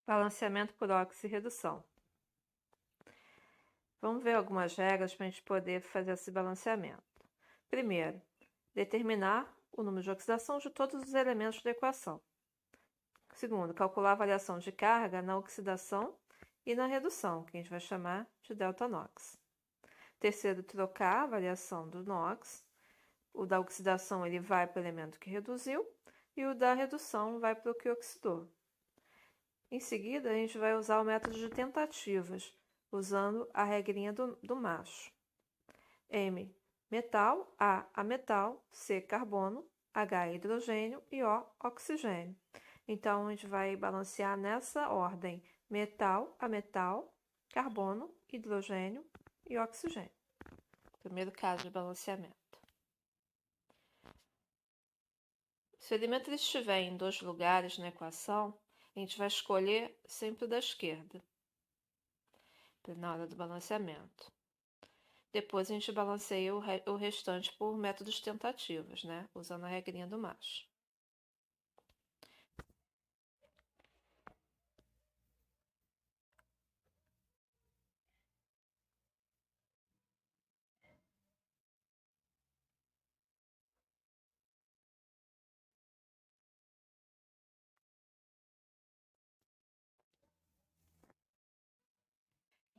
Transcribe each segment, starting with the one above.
Balanceamento por óxido e redução. Vamos ver algumas regras para a gente poder fazer esse balanceamento. Primeiro, determinar o número de oxidação de todos os elementos da equação. Segundo, calcular a variação de carga na oxidação e na redução, que a gente vai chamar de delta NOx. Terceiro, trocar a variação do NOx. O da oxidação ele vai para o elemento que reduziu e o da redução vai para o que oxidou. Em seguida, a gente vai usar o método de tentativas, usando a regrinha do macho. M, metal, A, metal, C, carbono, H, hidrogênio e O, oxigênio. Então, a gente vai balancear nessa ordem: metal, a metal, carbono, hidrogênio e oxigênio. Primeiro caso de balanceamento. Se o elemento estiver em dois lugares na equação, a gente vai escolher sempre o da esquerda, na hora do balanceamento. Depois a gente balanceia o restante por métodos tentativas, né? Usando a regrinha do macho.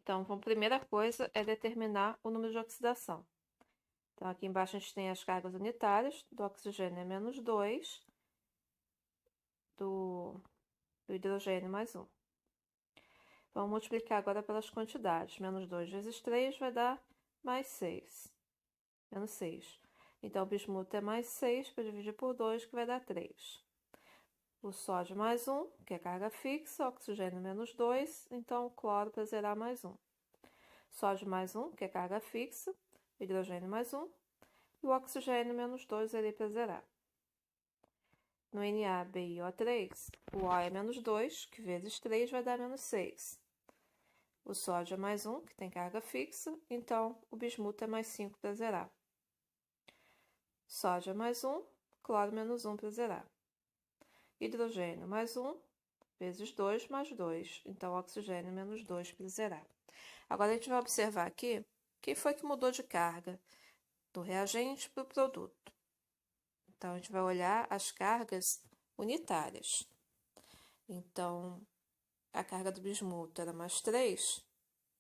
Então, a primeira coisa é determinar o número de oxidação. Então, aqui embaixo a gente tem as cargas unitárias, do oxigênio é menos 2, do hidrogênio mais 1. Vamos multiplicar agora pelas quantidades. Menos 2 vezes 3 vai dar mais 6. Menos 6. Então, o bismuto é mais 6 para dividir por 2, que vai dar 3. O sódio mais 1, que é carga fixa, oxigênio menos 2, então o cloro para zerar mais 1. Sódio mais 1, que é carga fixa, hidrogênio mais 1, e o oxigênio menos 2 ali para zerar. No NaBiO3, o O é menos 2, que vezes 3 vai dar menos 6. O sódio é mais 1, que tem carga fixa, então o bismuto é mais 5 para zerar. Sódio é mais 1, cloro menos 1 para zerar. Hidrogênio mais 1, vezes 2 mais 2, então oxigênio menos 2 para zerar. Agora a gente vai observar aqui quem foi que mudou de carga, do reagente para o produto. Então a gente vai olhar as cargas unitárias. Então a carga do bismuto era mais 3,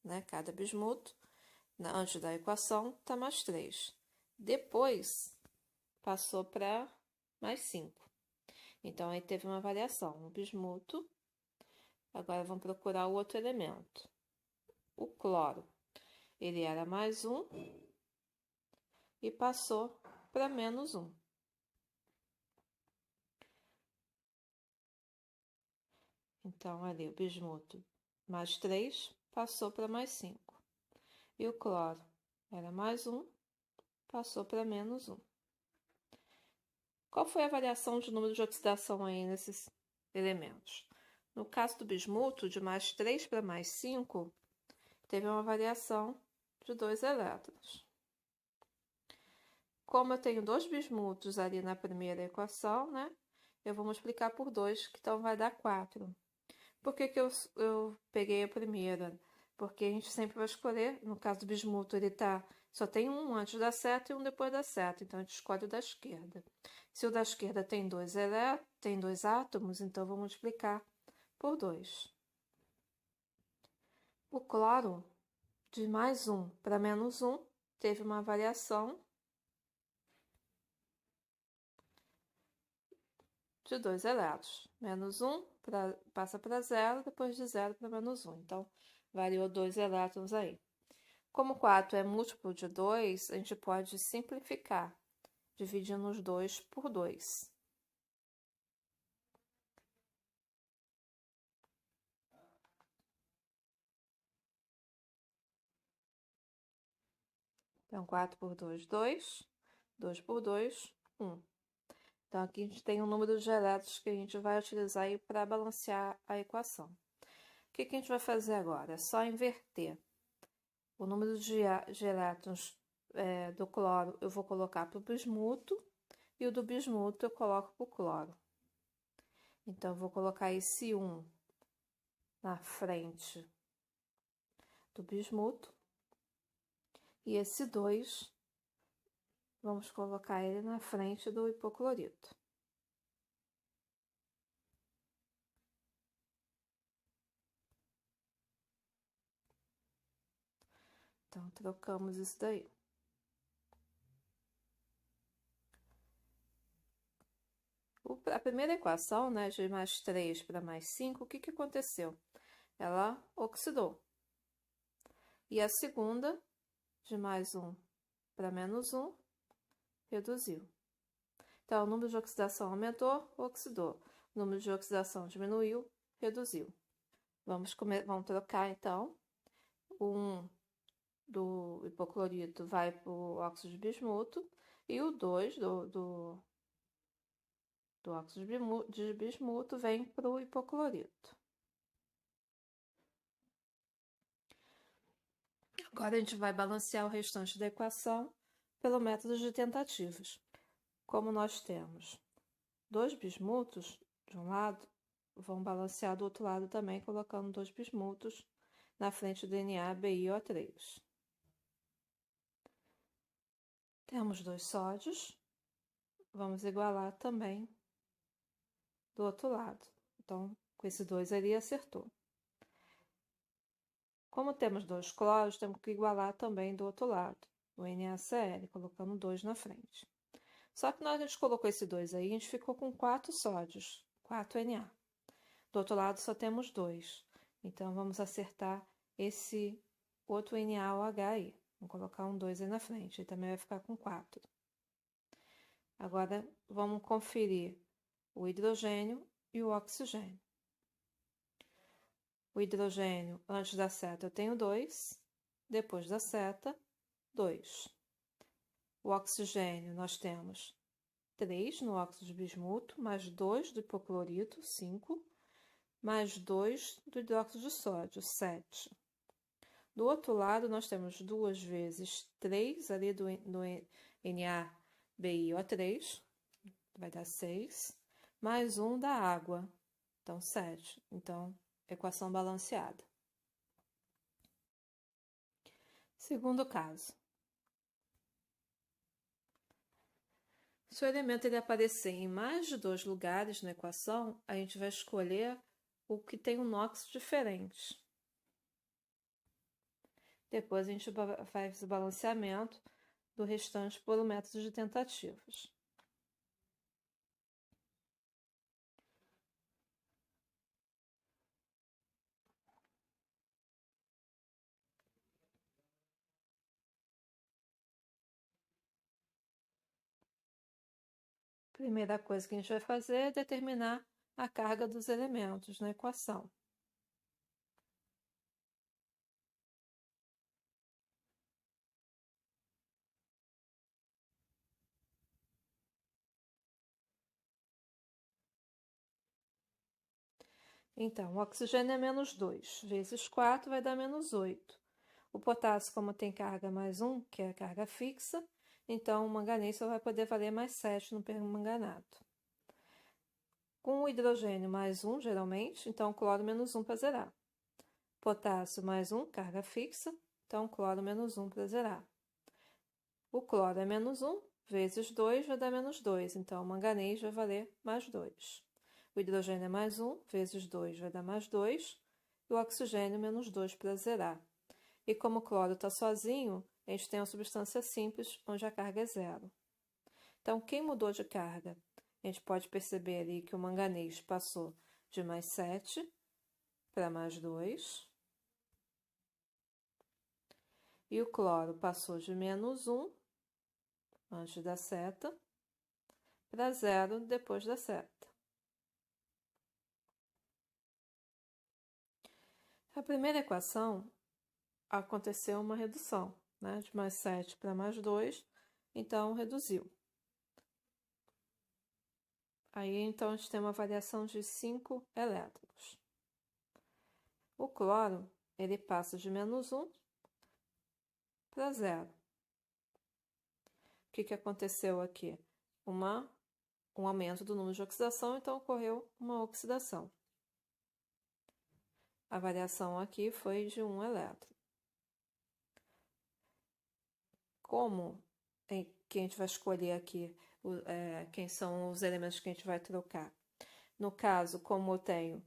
né? Cada bismuto, antes da equação, está mais 3. Depois passou para mais 5. Então aí teve uma variação. O bismuto, agora vamos procurar o outro elemento. O cloro, ele era mais 1 e passou para menos 1. Então, ali o bismuto mais 3 passou para mais 5. E o cloro era mais 1, passou para menos 1. Qual foi a variação de número de oxidação aí nesses elementos? No caso do bismuto, de mais 3 para mais 5, teve uma variação de 2 elétrons. Como eu tenho dois bismutos ali na primeira equação, né? Eu vou multiplicar por 2, que então vai dar 4. Por que eu peguei a primeira? Porque a gente sempre vai escolher, no caso do bismuto, só tem um antes da seta e um depois da seta, então a gente escolhe o da esquerda. Se o da esquerda tem dois átomos, então eu vou multiplicar por 2. O cloro, de mais 1 para menos 1, teve uma variação de 2 elétrons. Menos 1 passa para 0, depois de 0 para menos 1. Então, variou 2 elétrons aí. Como 4 é múltiplo de 2, a gente pode simplificar, dividindo os 2 por 2. Então, 4 por 2, 2. 2 por 2, 1. Então, aqui a gente tem o número de elétrons que a gente vai utilizar para balancear a equação. O que a gente vai fazer agora? É só inverter. O número de elétrons do cloro eu vou colocar para o bismuto e o do bismuto eu coloco para o cloro. Então, eu vou colocar esse 1 na frente do bismuto. E esse 2, vamos colocar ele na frente do hipoclorito. Então, trocamos isso daí. A primeira equação, né, de mais 3 para mais 5, o que aconteceu? Ela oxidou. E a segunda, de mais 1 para menos 1, reduziu. Então, o número de oxidação aumentou, oxidou. O número de oxidação diminuiu, reduziu. Vamos trocar, então. O 1 do hipoclorito vai para o óxido de bismuto e o 2 do óxido de bismuto vem para o hipoclorito. Agora a gente vai balancear o restante da equação pelo método de tentativas. Como nós temos 2 bismutos de um lado, vão balancear do outro lado também, colocando 2 bismutos na frente do NaBiO3. Temos 2 sódios, vamos igualar também do outro lado. Então, com esse 2 ali, acertou. Como temos 2 cloros, temos que igualar também do outro lado, o NaCl, colocando 2 na frente. Só que a gente colocou esse 2 aí, a gente ficou com 4 sódios, 4 Na. Do outro lado só temos 2. Então, vamos acertar esse outro NaOH aí. Vamos colocar um 2 aí na frente, ele também vai ficar com 4. Agora, vamos conferir o hidrogênio e o oxigênio. O hidrogênio, antes da seta, eu tenho 2, depois da seta, 2. O oxigênio, nós temos 3 no óxido de bismuto, mais 2 do hipoclorito, 5, mais 2 do hidróxido de sódio, 7. Do outro lado, nós temos 2 vezes 3 ali do NaBiO3, vai dar 6, mais 1 da água, então 7. Então, equação balanceada. Segundo caso. Se o elemento ele aparecer em mais de 2 lugares na equação, a gente vai escolher o que tem um NOx diferente. Depois a gente vai fazer o balanceamento do restante pelo método de tentativas. Primeira coisa que a gente vai fazer é determinar a carga dos elementos na equação. Então, o oxigênio é menos 2, vezes 4 vai dar menos 8. O potássio, como tem carga mais 1, que é a carga fixa, então o manganês só vai poder valer mais 7 no permanganato. Com o hidrogênio mais 1, geralmente, então cloro menos 1 para zerar. Potássio mais 1, carga fixa, então cloro menos 1 para zerar. O cloro é menos 1, vezes 2 vai dar menos 2, então o manganês vai valer mais 2. O hidrogênio é mais 1, vezes 2 vai dar mais 2, e o oxigênio menos 2 para zerar. E como o cloro está sozinho, a gente tem uma substância simples, onde a carga é zero. Então, quem mudou de carga? A gente pode perceber ali que o manganês passou de mais 7 para mais 2. E o cloro passou de menos 1, antes da seta, para 0 depois da seta. A primeira equação aconteceu uma redução, né, de mais 7 para mais 2, então reduziu. Aí, então, a gente tem uma variação de 5 elétrons. O cloro, ele passa de menos 1 para 0. O que aconteceu aqui? Um aumento do número de oxidação, então ocorreu uma oxidação. A variação aqui foi de 1 elétron. Como que a gente vai escolher aqui quem são os elementos que a gente vai trocar? No caso, como eu tenho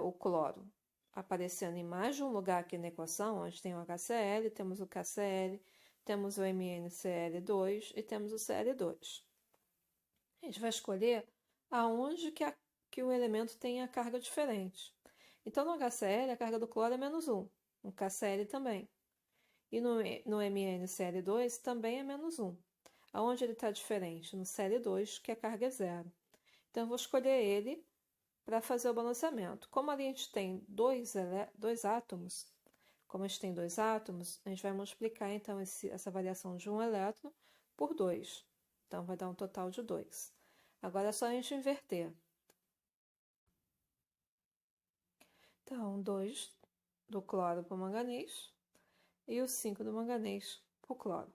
o cloro aparecendo em mais de um lugar aqui na equação, onde tem o HCl, temos o KCl, temos o MnCl2 e temos o Cl2. A gente vai escolher aonde que o elemento tem a carga diferente. Então, no HCl, a carga do cloro é -1, no KCl também. E no MnCl2 também é -1. Aonde ele está diferente? No Cl2, que a carga é 0. Então, eu vou escolher ele para fazer o balanceamento. Como ali a gente tem dois átomos, como a gente tem 2 átomos, a gente vai multiplicar então essa variação de 1 elétron por 2. Então, vai dar um total de 2. Agora é só a gente inverter. Então, 2 do cloro para o manganês e o 5 do manganês para o cloro.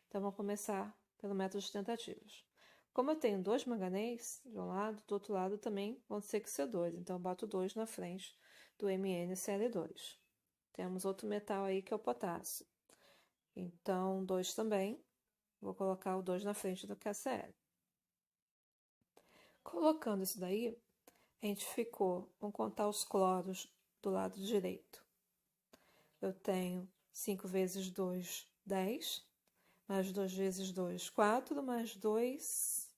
Então, vamos começar pelo método de tentativas. Como eu tenho 2 manganês de um lado, do outro lado também vão ter que ser 2. Então, eu boto 2 na frente do MnCl2. Temos outro metal aí que é o potássio. Então, 2 também. Vou colocar o 2 na frente do KCl. Colocando isso daí, a gente vamos contar os cloros do lado direito. Eu tenho 5 vezes 2, 10. Mais 2 vezes 2, 4. Mais 2,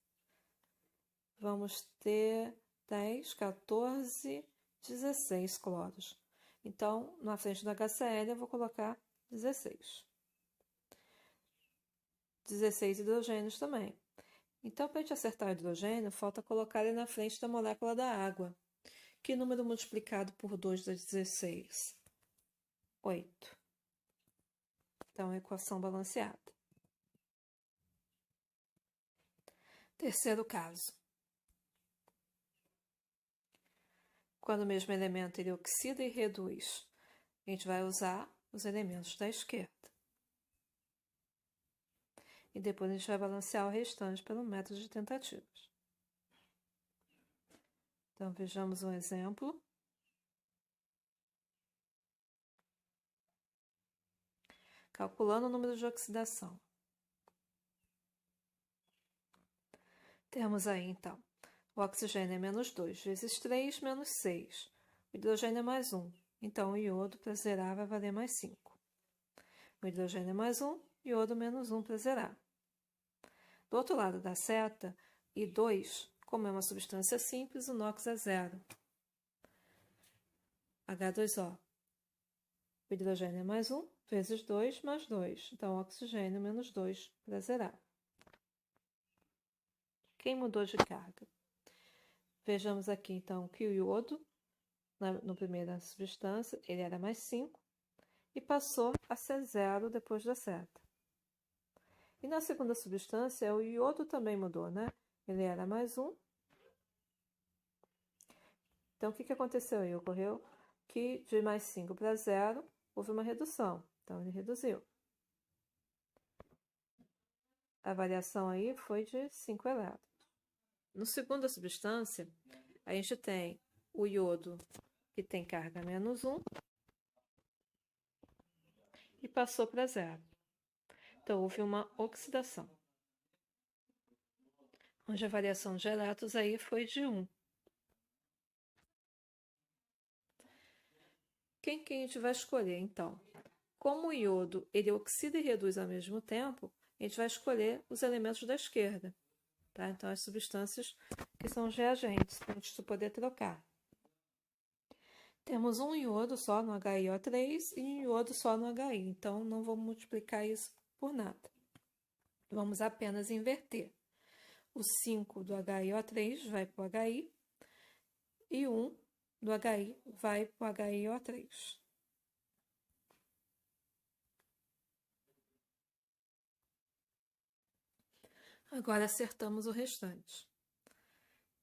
vamos ter 10, 14, 16 cloros. Então, na frente do HCl, eu vou colocar 16. 16 hidrogênios também. Então, para a gente acertar o hidrogênio, falta colocar ele na frente da molécula da água. Que número multiplicado por 2 dá 16? 8. Então, equação balanceada. Terceiro caso. Quando o mesmo elemento ele oxida e reduz, a gente vai usar os elementos da esquerda. E depois a gente vai balancear o restante pelo método de tentativas. Então, vejamos um exemplo. Calculando o número de oxidação. Temos aí, então, o oxigênio é -2 vezes 3 menos 6. O hidrogênio é +1. Então, o iodo para zerar vai valer +5. O hidrogênio é +1, iodo -1 para zerar. Do outro lado da seta, I2, como é uma substância simples, o NOx é 0. H2O. O hidrogênio é +1 vezes 2 mais 2. Então, oxigênio -2 para zerar. Quem mudou de carga? Vejamos aqui, então, que o iodo, na primeira substância, ele era +5 e passou a ser 0 depois da seta. E na segunda substância, o iodo também mudou, né? Ele era +1. Então, o que aconteceu aí? Ocorreu que de +5 para 0, houve uma redução. Então, ele reduziu. A variação aí foi de 5 elétrons. No segunda substância, a gente tem o iodo, que tem carga -1, e passou para 0. Então, houve uma oxidação, onde a variação de elétrons aí foi de 1. Quem que a gente vai escolher, então? Como o iodo ele oxida e reduz ao mesmo tempo, a gente vai escolher os elementos da esquerda. Tá? Então, as substâncias que são os reagentes, para a gente poder trocar. Temos um iodo só no HiO3 e um iodo só no HI. Então, não vou multiplicar isso por nada. Vamos apenas inverter. O 5 do HiO3 vai para o HI e o 1 do HI vai para o HiO3. Agora acertamos o restante.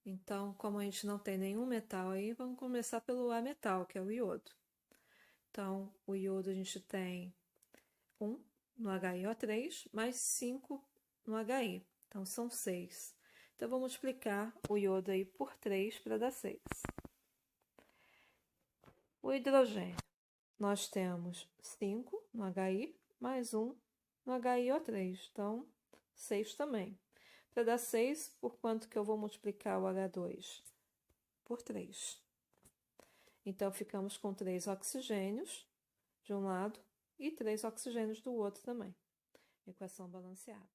Então, como a gente não tem nenhum metal aí, vamos começar pelo ametal, que é o iodo. Então, o iodo a gente tem 1 no HiO3 mais 5 no HI. Então, são 6. Então, eu vou multiplicar o iodo aí por 3 para dar 6. O hidrogênio. Nós temos 5 no HI, mais 1 no HiO3. Então, 6 também. Para dar 6, por quanto que eu vou multiplicar o H2? Por 3. Então, ficamos com 3 oxigênios de um lado e 3 oxigênios do outro também. Equação balanceada.